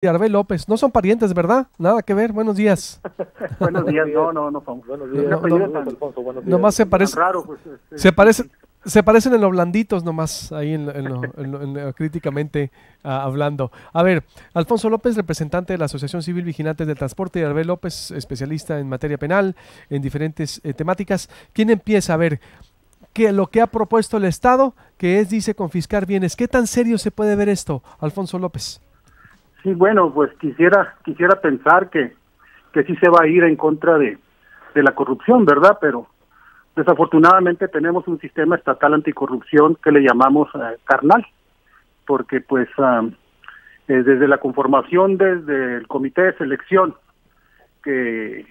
y Arbel López. No son parientes, ¿verdad? Nada que ver. Buenos días. Buenos días, no somos. Buenos No, días, Un no, no, apellido tan, Alfonso, buenos días. nomás se tan parece, raro, pues. se parecen, Sí. se parecen en lo blanditos nomás, ahí críticamente hablando. A ver, Alfonso López, representante de la Asociación Civil Vigilantes del Transporte, y Arbel López, especialista en materia penal, en diferentes temáticas. ¿Quién empieza? A ver, que lo que ha propuesto el Estado, que es, dice, confiscar bienes. ¿Qué tan serio se puede ver esto, Alfonso López? Sí, bueno, pues quisiera pensar que sí se va a ir en contra de la corrupción, ¿verdad? Pero desafortunadamente tenemos un sistema estatal anticorrupción que le llamamos carnal, porque pues desde la conformación, desde el comité de selección que,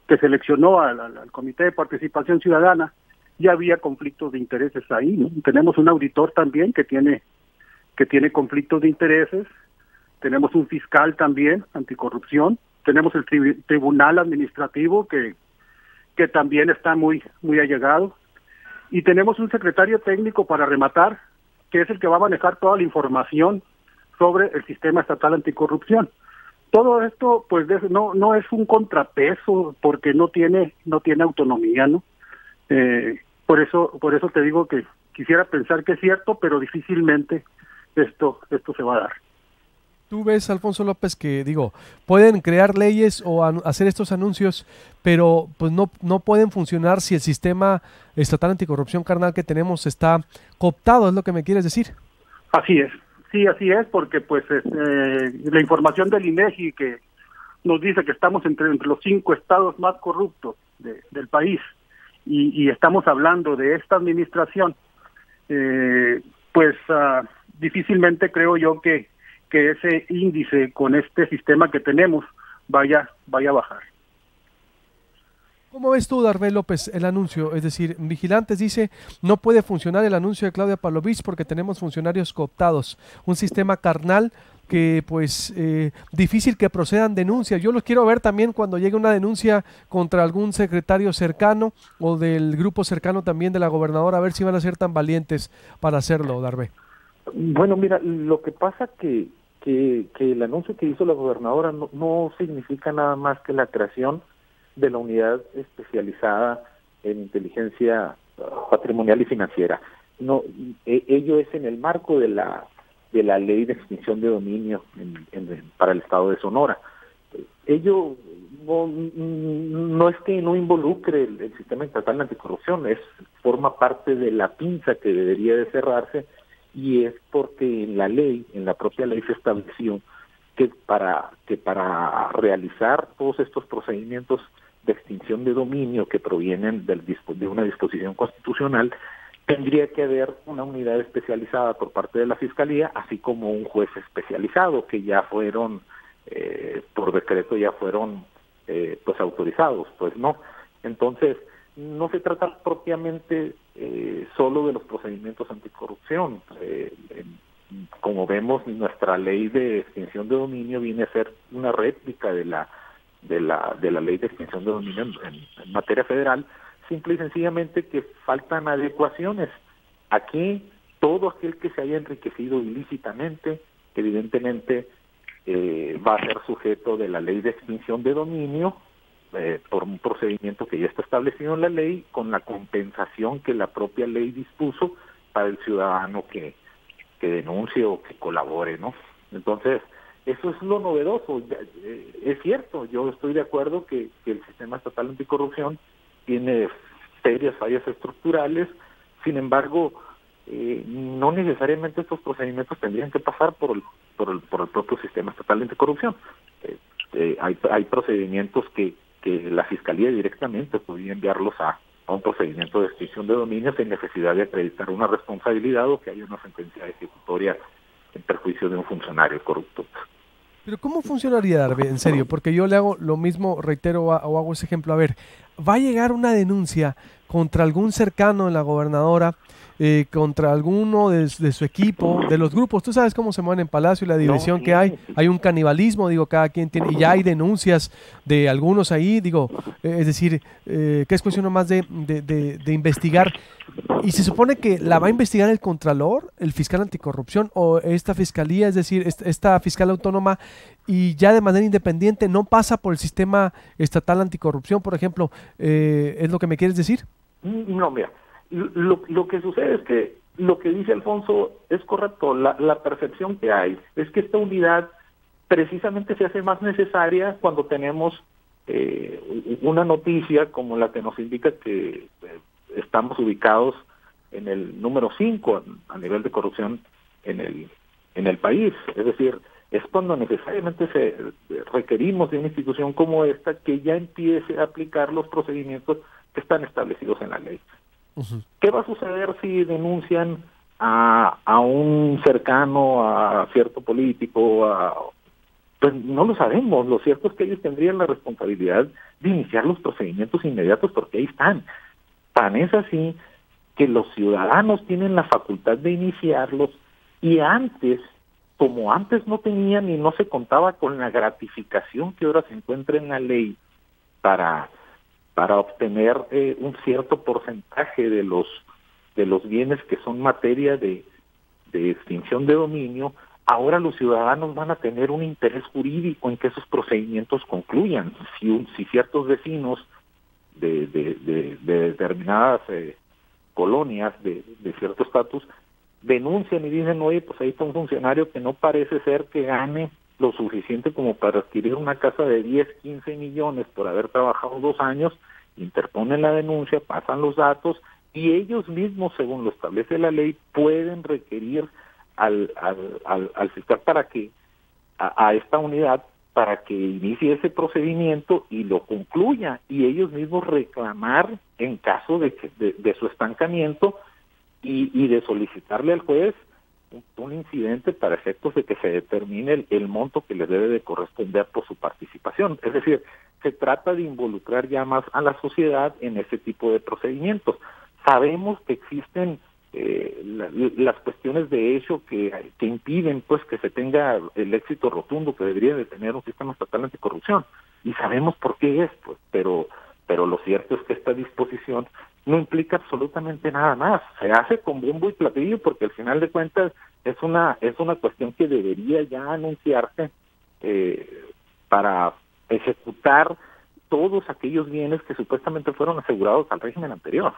que seleccionó al Comité de Participación Ciudadana, ya había conflictos de intereses ahí, ¿no? Tenemos un auditor también que tiene conflictos de intereses, tenemos un fiscal también anticorrupción, tenemos el tribunal administrativo que también está muy allegado, y tenemos un secretario técnico para rematar, que es el que va a manejar toda la información sobre el sistema estatal anticorrupción. Todo esto pues no es un contrapeso porque no tiene autonomía, ¿no? Por eso te digo que quisiera pensar que es cierto, pero difícilmente esto se va a dar. Tú ves, Alfonso López, que digo, pueden crear leyes o hacer estos anuncios, pero pues no pueden funcionar si el sistema estatal anticorrupción carnal que tenemos está cooptado, es lo que me quieres decir. Así es, sí, así es, porque pues la información del INEGI que nos dice que estamos entre los 5 estados más corruptos del país, y estamos hablando de esta administración, pues difícilmente creo yo que ese índice con este sistema que tenemos vaya a bajar. ¿Cómo ves tú, Arbel López, el anuncio? Es decir, Vigilantes dice, no puede funcionar el anuncio de Claudia Pavlovich porque tenemos funcionarios cooptados, un sistema carnal que pues difícil que procedan denuncias. Yo los quiero ver también cuando llegue una denuncia contra algún secretario cercano o del grupo cercano también de la gobernadora, a ver si van a ser tan valientes para hacerlo, Darbe. Bueno, mira, lo que pasa que el anuncio que hizo la gobernadora no significa nada más que la creación de la unidad especializada en inteligencia patrimonial y financiera. No, ello es en el marco de la ley de extinción de dominio para el estado de Sonora. Ello no es que no involucre el sistema estatal anticorrupción, forma parte de la pinza que debería de cerrarse, y es porque en la propia ley se estableció que para realizar todos estos procedimientos de extinción de dominio que provienen de una disposición constitucional, tendría que haber una unidad especializada por parte de la Fiscalía, así como un juez especializado, que ya fueron, por decreto ya fueron pues autorizados, pues no. Entonces, no se trata propiamente solo de los procedimientos anticorrupción. Como vemos, nuestra ley de extinción de dominio viene a ser una réplica de la ley de extinción de dominio en materia federal, simple y sencillamente que faltan adecuaciones. Aquí, todo aquel que se haya enriquecido ilícitamente, evidentemente va a ser sujeto de la ley de extinción de dominio, por un procedimiento que ya está establecido en la ley, con la compensación que la propia ley dispuso para el ciudadano que denuncie o que colabore, ¿no? Entonces, eso es lo novedoso. Es cierto, yo estoy de acuerdo que el sistema estatal anticorrupción tiene serias fallas estructurales, sin embargo, no necesariamente estos procedimientos tendrían que pasar por el propio sistema estatal anticorrupción. Hay procedimientos que la Fiscalía directamente podría enviarlos a un procedimiento de extinción de dominio sin necesidad de acreditar una responsabilidad o que haya una sentencia ejecutoria en perjuicio de un funcionario corrupto. Pero ¿cómo funcionaría, Darbe? En serio, porque yo le hago lo mismo, reitero, o hago ese ejemplo. A ver, va a llegar una denuncia contra algún cercano de la gobernadora, contra alguno de su equipo, de los grupos. Tú sabes cómo se mueven en Palacio y la división que hay un canibalismo, digo, cada quien tiene, y ya hay denuncias de algunos ahí, digo, es decir, que es cuestión nomás de investigar. Y se supone que la va a investigar el Contralor, el fiscal anticorrupción o esta fiscalía, es decir, esta fiscal autónoma, y ya de manera independiente, no pasa por el sistema estatal anticorrupción, por ejemplo. ¿Es lo que me quieres decir? No, mira, lo que sucede es que lo que dice Alfonso es correcto. La percepción que hay es que esta unidad precisamente se hace más necesaria cuando tenemos una noticia como la que nos indica que estamos ubicados en el número 5 a nivel de corrupción en el país. Es decir, es cuando necesariamente requerimos de una institución como esta que ya empiece a aplicar los procedimientos que están establecidos en la ley. Uh-huh. ¿Qué va a suceder si denuncian a un cercano, a cierto político? Pues no lo sabemos. Lo cierto es que ellos tendrían la responsabilidad de iniciar los procedimientos inmediatos porque ahí están. Tan es así que los ciudadanos tienen la facultad de iniciarlos y antes, como antes no tenían y no se contaba con la gratificación que ahora se encuentra en la ley para obtener un cierto porcentaje de los bienes que son materia de extinción de dominio, ahora los ciudadanos van a tener un interés jurídico en que esos procedimientos concluyan. Si ciertos vecinos de determinadas colonias de cierto estatus denuncian y dicen, oye, pues ahí está un funcionario que no parece ser que gane lo suficiente como para adquirir una casa de 10, 15 millones por haber trabajado 2 años, interponen la denuncia, pasan los datos y ellos mismos, según lo establece la ley, pueden requerir al fiscal para que a esta unidad para que inicie ese procedimiento y lo concluya, y ellos mismos reclamar en caso de su estancamiento y de solicitarle al juez un incidente para efectos de que se determine el monto que les debe de corresponder por su participación. Es decir, se trata de involucrar ya más a la sociedad en ese tipo de procedimientos. Sabemos que existen las cuestiones de hecho que impiden pues que se tenga el éxito rotundo que debería de tener un sistema estatal anticorrupción, y sabemos por qué es, pues, pero lo cierto es que esta disposición no implica absolutamente nada más. Se hace con bombo y platillo porque al final de cuentas es una cuestión que debería ya anunciarse para ejecutar todos aquellos bienes que supuestamente fueron asegurados al régimen anterior.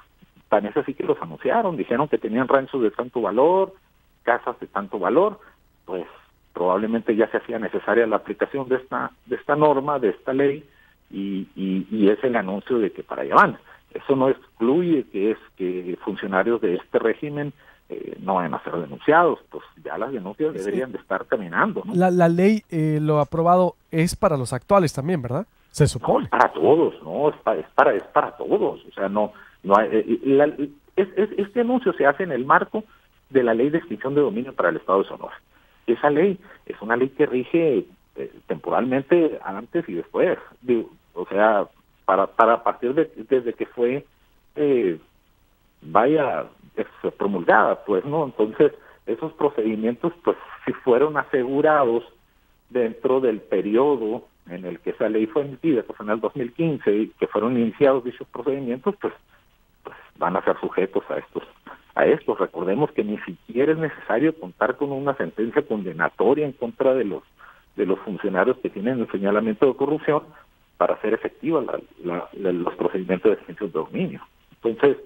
Tan es así que los anunciaron, dijeron que tenían ranchos de tanto valor, casas de tanto valor, pues probablemente ya se hacía necesaria la aplicación de esta norma, de esta ley, y es el anuncio de que para allá van. Eso no excluye que funcionarios de este régimen no van a ser denunciados, pues ya las denuncias deberían de estar caminando, ¿no? La ley, lo aprobado, es para los actuales también, ¿verdad? Se supone. No, es para todos, no, es para todos, o sea, no hay, este anuncio se hace en el marco de la ley de extinción de dominio para el Estado de Sonora. Esa ley es una ley que rige temporalmente antes y después, o sea, para partir desde que fue promulgada, pues, ¿no? Entonces, esos procedimientos, pues, si fueron asegurados dentro del periodo en el que esa ley fue emitida, pues en el 2015, y que fueron iniciados dichos procedimientos, pues van a ser sujetos a estos. Recordemos que ni siquiera es necesario contar con una sentencia condenatoria en contra de los funcionarios que tienen el señalamiento de corrupción para hacer efectiva los procedimientos de extinción de dominio. Entonces,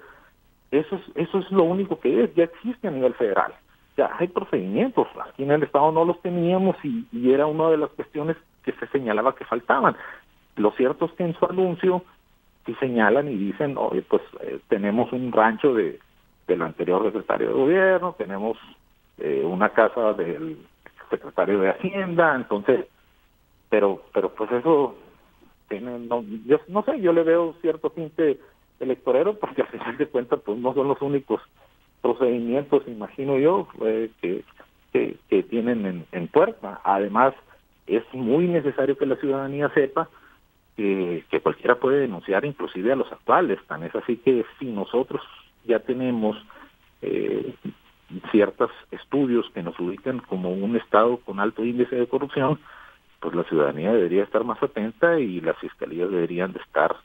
eso es lo único que es, ya existe a nivel federal. Ya hay procedimientos, aquí en el Estado no los teníamos y era una de las cuestiones que se señalaba que faltaban. Lo cierto es que en su anuncio sí señalan y dicen, oye, pues tenemos un rancho del anterior secretario de gobierno, tenemos una casa del secretario de Hacienda, entonces, pero pues eso, yo no sé, yo le veo cierto tinte electorero porque al final de cuentas pues no son los únicos procedimientos, imagino yo, que tienen en puerta. Además, es muy necesario que la ciudadanía sepa que cualquiera puede denunciar, inclusive a los actuales. Tan es así que si nosotros ya tenemos ciertos estudios que nos ubican como un estado con alto índice de corrupción, pues la ciudadanía debería estar más atenta y las fiscalías deberían de estar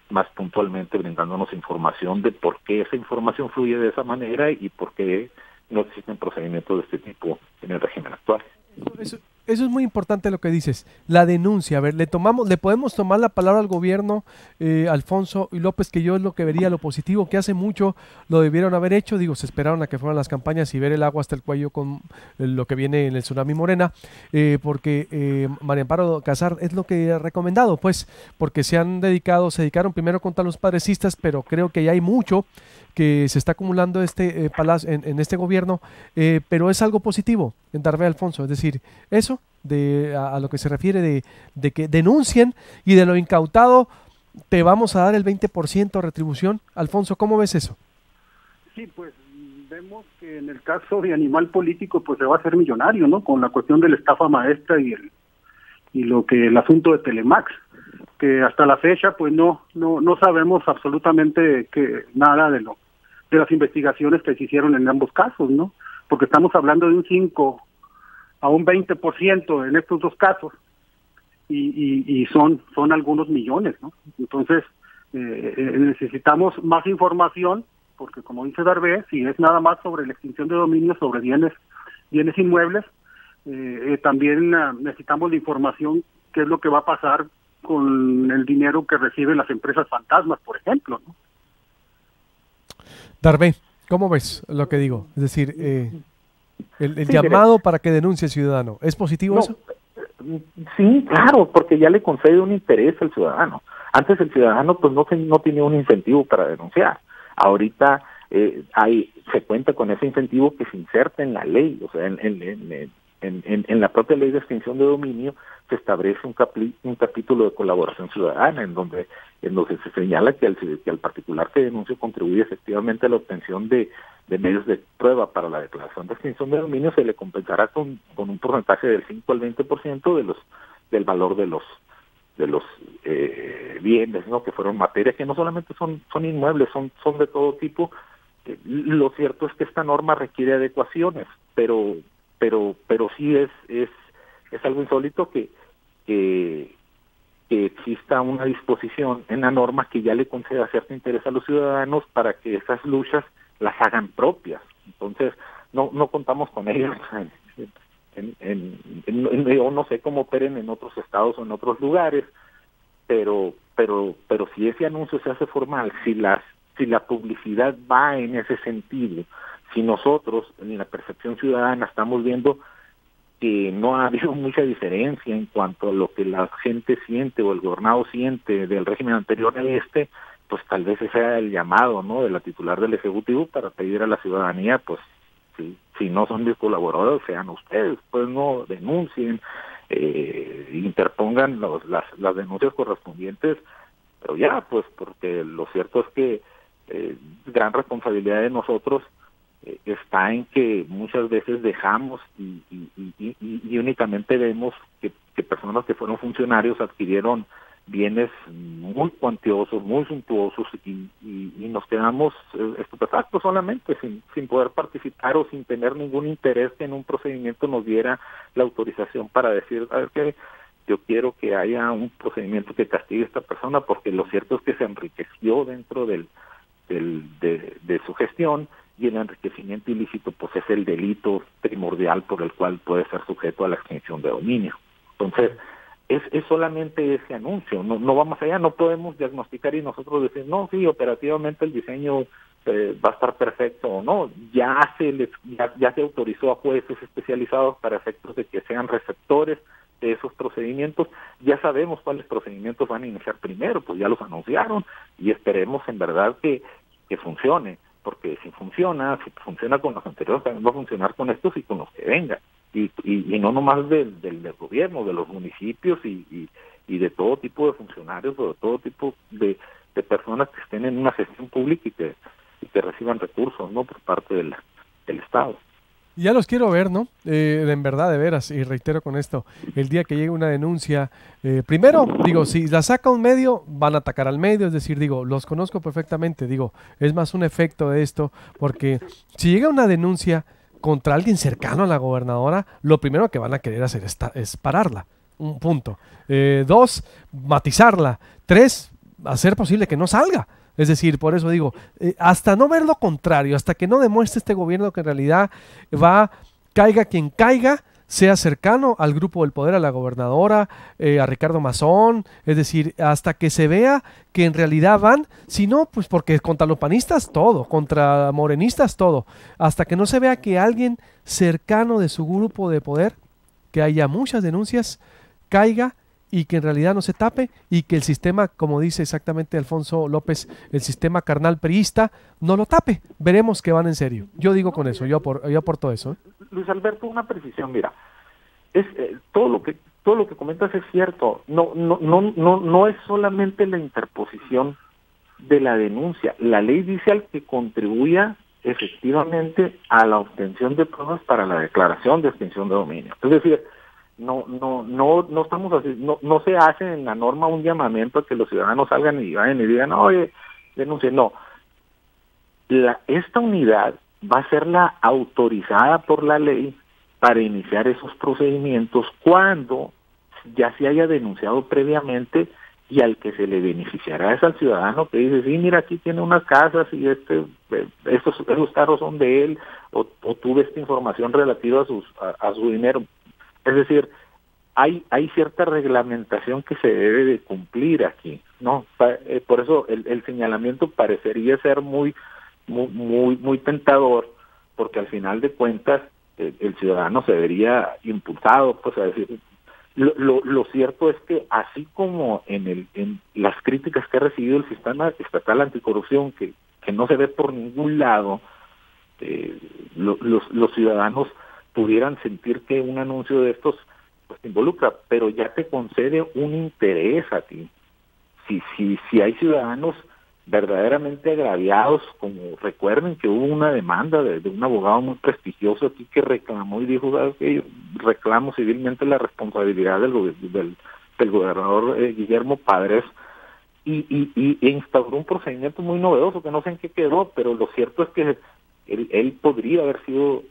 más puntualmente brindándonos información de por qué esa información fluye de esa manera y por qué no existen procedimientos de este tipo en el régimen actual. Eso es muy importante lo que dices, la denuncia. A ver, le podemos tomar la palabra al gobierno, Alfonso y López, que yo es lo que vería lo positivo, que hace mucho lo debieron haber hecho. Digo, se esperaron a que fueran las campañas y ver el agua hasta el cuello con lo que viene en el tsunami Morena, porque María Amparo Casar es lo que ha recomendado, pues, porque se dedicaron primero contra los padrecistas, pero creo que ya hay mucho que se está acumulando palacio en este gobierno, pero es algo positivo en Darbe, Alfonso, es decir, eso a lo que se refiere de que denuncien y de lo incautado te vamos a dar el 20% de retribución. Alfonso, ¿cómo ves eso? Sí, pues vemos que en el caso de Animal Político pues se va a hacer millonario, ¿no? Con la cuestión de la estafa maestra y el asunto de Telemax, que hasta la fecha pues no sabemos absolutamente nada de las investigaciones que se hicieron en ambos casos, ¿no? Porque estamos hablando de un 5 a un 20% en estos dos casos y son algunos millones, ¿no? Entonces necesitamos más información, porque como dice Darbe, si es nada más sobre la extinción de dominio sobre bienes inmuebles, también necesitamos la información qué es lo que va a pasar con el dinero que reciben las empresas fantasmas, por ejemplo, ¿no? Darbe, ¿cómo ves lo que digo? Es decir, el Sí, llamado para que denuncie el ciudadano, ¿es positivo eso? Sí, claro, porque ya le concede un interés al ciudadano. Antes el ciudadano pues no tenía un incentivo para denunciar. Ahorita se cuenta con ese incentivo que se inserta en la ley, o sea, en la propia ley de extinción de dominio se establece un capítulo de colaboración ciudadana en donde se señala que al particular que denuncie contribuye efectivamente a la obtención de medios de prueba para la declaración de extinción de dominio, se le compensará con un porcentaje del 5 al 20% del valor de los bienes, ¿no? Que fueron materias que no solamente son inmuebles, son de todo tipo. Lo cierto es que esta norma requiere adecuaciones, pero sí es algo insólito que exista una disposición en la norma que ya le conceda cierto interés a los ciudadanos para que esas luchas las hagan propias. Entonces no contamos con ellos yo no sé cómo operen en otros estados o en otros lugares, pero si ese anuncio se hace formal, si la publicidad va en ese sentido, si nosotros en la percepción ciudadana estamos viendo que no ha habido mucha diferencia en cuanto a lo que la gente siente o el gobernado siente del régimen anterior a pues tal vez ese sea el llamado, ¿no?, de la titular del Ejecutivo para pedir a la ciudadanía, pues si no son mis colaboradores, sean ustedes, pues no denuncien, interpongan las denuncias correspondientes, pero ya, pues porque lo cierto es que gran responsabilidad de nosotros está en que muchas veces dejamos y únicamente vemos que personas que fueron funcionarios adquirieron bienes muy cuantiosos, muy suntuosos y nos quedamos estupefactos solamente sin poder participar o sin tener ningún interés que en un procedimiento nos diera la autorización para decir, a ver qué, yo quiero que haya un procedimiento que castigue a esta persona, porque lo cierto es que se enriqueció dentro de su gestión, y el enriquecimiento ilícito pues es el delito primordial por el cual puede ser sujeto a la extinción de dominio. Entonces, es solamente ese anuncio, no va más allá, no podemos diagnosticar y nosotros decir, no, sí, operativamente el diseño va a estar perfecto o no. Ya se autorizó a jueces especializados para efectos de que sean receptores de esos procedimientos. Ya sabemos cuáles procedimientos van a iniciar primero, pues ya los anunciaron, y esperemos en verdad que funcione, porque si funciona con los anteriores, también va a funcionar con estos y con los que vengan. Y no nomás del gobierno, de los municipios y de todo tipo de funcionarios o de todo tipo de personas que estén en una gestión pública y que reciban recursos, ¿no?, por parte del Estado. Ya los quiero ver, ¿no? En verdad, de veras, y reitero con esto, el día que llegue una denuncia, primero, digo, si la saca un medio, van a atacar al medio, es decir, digo, los conozco perfectamente, digo, es más un efecto de esto, porque si llega una denuncia contra alguien cercano a la gobernadora, lo primero que van a querer hacer es pararla, un punto. Dos, matizarla. Tres, hacer posible que no salga. Es decir, por eso digo, hasta no ver lo contrario, hasta que no demuestre este gobierno que en realidad caiga quien caiga, sea cercano al grupo del poder, a la gobernadora, a Ricardo Mazón, es decir, hasta que se vea que en realidad van, si no, pues porque contra los panistas todo, contra morenistas todo, hasta que no se vea que alguien cercano de su grupo de poder, que haya muchas denuncias, caiga y que en realidad no se tape y que el sistema, como dice exactamente Alfonso López, el sistema carnal priista, no lo tape. Veremos que van en serio. Yo digo con eso, yo aporto eso. Luis Alberto, una precisión, mira, es todo lo que comentas es cierto. No es solamente la interposición de la denuncia. La ley dice al que contribuya efectivamente a la obtención de pruebas para la declaración de extinción de dominio. Es decir, no estamos así, no se hace en la norma un llamamiento a que los ciudadanos salgan y vayan y digan, oye, denuncien. No, esta unidad va a ser la autorizada por la ley para iniciar esos procedimientos cuando ya se haya denunciado previamente, y al que se le beneficiará es al ciudadano que dice, sí, mira, aquí tiene unas casas y esos carros son de él, o tuve esta información relativa a su dinero. Es decir, hay cierta reglamentación que se debe de cumplir aquí, ¿no? Por eso el señalamiento parecería ser muy tentador, porque al final de cuentas el ciudadano se vería impulsado, pues a decir, lo cierto es que así como en las críticas que ha recibido el sistema estatal anticorrupción, que no se ve por ningún lado, los ciudadanos pudieran sentir que un anuncio de estos pues te involucra, pero ya te concede un interés a ti. Si hay ciudadanos verdaderamente agraviados, como recuerden que hubo una demanda de un abogado muy prestigioso aquí que reclamó y dijo, ¿sabes qué? Yo reclamo civilmente la responsabilidad del gobernador Guillermo Padres, e instauró un procedimiento muy novedoso que no sé en qué quedó, pero lo cierto es que él podría haber sido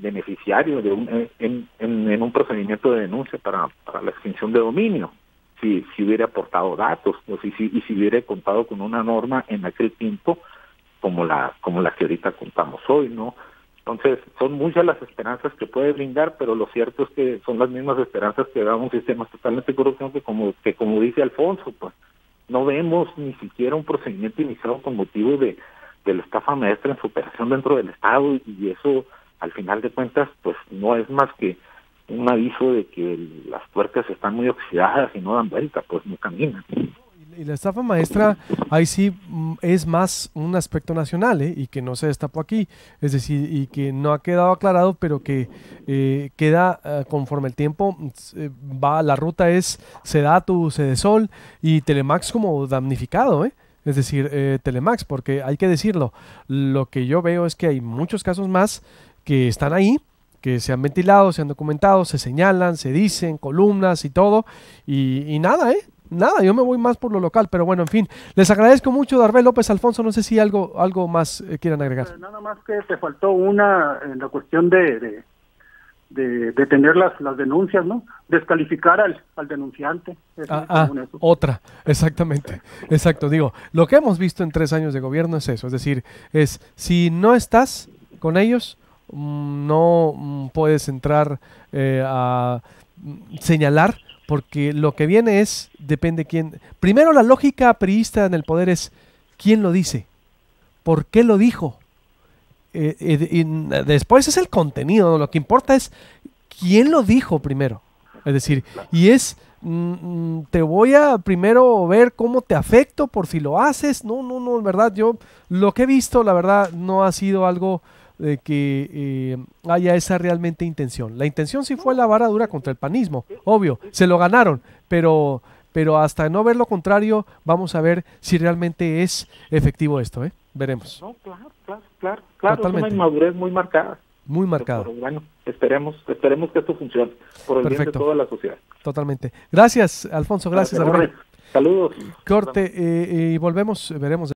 beneficiario en un procedimiento de denuncia para la extinción de dominio, si hubiera aportado datos, o si hubiera contado con una norma en aquel tiempo como la que ahorita contamos hoy, ¿no? Entonces, son muchas las esperanzas que puede brindar, pero lo cierto es que son las mismas esperanzas que da un sistema totalmente corrupto que como dice Alfonso, pues no vemos ni siquiera un procedimiento iniciado con motivo de la estafa maestra en su operación dentro del Estado, y eso, al final de cuentas, pues no es más que un aviso de que las tuercas están muy oxidadas y no dan vuelta, pues no caminan. Y la estafa maestra, ahí sí es más un aspecto nacional, y que no se destapó aquí, es decir, y que no ha quedado aclarado, pero que queda conforme el tiempo va, la ruta es Sedatu, Sedesol y Telemax como damnificado, Es decir, Telemax, porque hay que decirlo, lo que yo veo es que hay muchos casos más que están ahí, que se han ventilado, se han documentado, se señalan, se dicen, columnas y todo, y nada, nada, yo me voy más por lo local, pero bueno, en fin, les agradezco mucho, Darbel López, Alfonso, no sé si algo más quieran agregar. Nada más que te faltó una en la cuestión de tener las denuncias, ¿no? Descalificar al denunciante. Otra, exactamente, exacto, digo, lo que hemos visto en 3 años de gobierno es eso, es decir, si no estás con ellos, no puedes entrar a señalar, porque lo que viene depende quién. Primero, la lógica priista en el poder es quién lo dice, por qué lo dijo. Y después es el contenido, ¿no? Lo que importa es quién lo dijo primero. Es decir, y te voy a primero ver cómo te afecto por si lo haces. No, en verdad, yo lo que he visto, la verdad, no ha sido algo de que haya esa realmente intención. La intención sí fue la vara dura contra el panismo, obvio, se lo ganaron, pero hasta no ver lo contrario, vamos a ver si realmente es efectivo esto, Veremos. No, claro, totalmente. Es una inmadurez muy marcada. muy marcado. Pero bueno, esperemos que esto funcione por el bien de toda la sociedad. Totalmente. Gracias, Alfonso. Gracias. Saludos. Corte y volvemos, veremos.